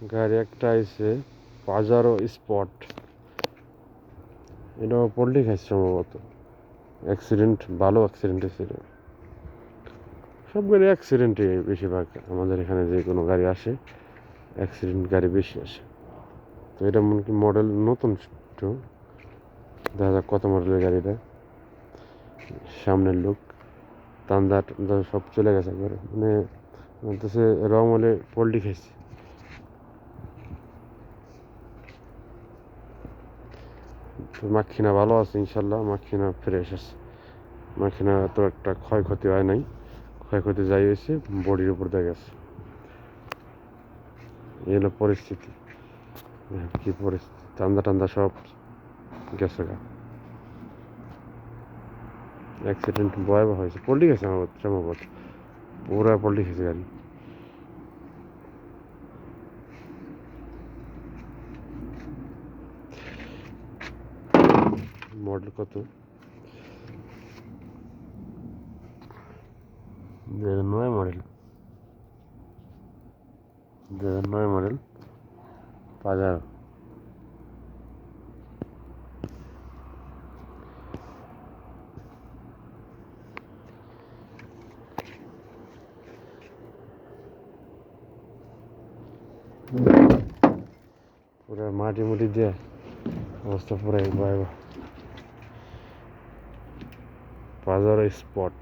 গাড়ি একটা আইছে পাজারো স্পট। এটা পোল্ট্রি খাইছে সম্ভবত। অ্যাক্সিডেন্ট, ভালো অ্যাক্সিডেন্ট হয়েছিল। সব গাড়ি অ্যাক্সিডেন্টে বেশিরভাগ আমাদের এখানে যে কোনো গাড়ি আসে অ্যাক্সিডেন্ট গাড়ি বেশি আসে। তো এটা মনে কি মডেল নতুন, একটু দেখা যাক কত মডেলের গাড়িটা। সামনের লোক তান্দা সব চলে গেছে একবারে, মানে বলতেছে রং হলে পোল্ট্রি খাইছে। তো মাখিনা ভালো আছে ইনশাল্লাহ, মাখিনা ফ্রেশ আছে, মাখিনা তো একটা ক্ষয়ক্ষতি হয় নাই। ক্ষয়ক্ষতি যাই হয়েছে বডির উপর দিয়ে গেছে। এই হলো পরিস্থিতি। কি পরিস্থিতি, টান্দা টান্দা সব গেছে গা। অ্যাক্সিডেন্ট ভয়াবহ হয়েছে, পোল্ট্রি গেছে আমার সম্ভবত, পুরা পোল্ট্রি খেয়েছে গাড়ি। মডেল কত? 2009 মডেল, 2009 মডেল পাজারো। পুরা মাটি মুটি দিয়ে অবস্থা পুরাই ভয়াবহ। পাজারো স্পট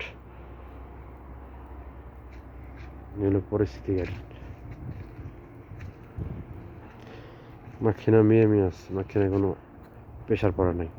নিল পরিস্থিতি গাড়ি। মাখিনা মেয়ে আছে, মাখিনা কোনো প্রেশার পড়া নাই।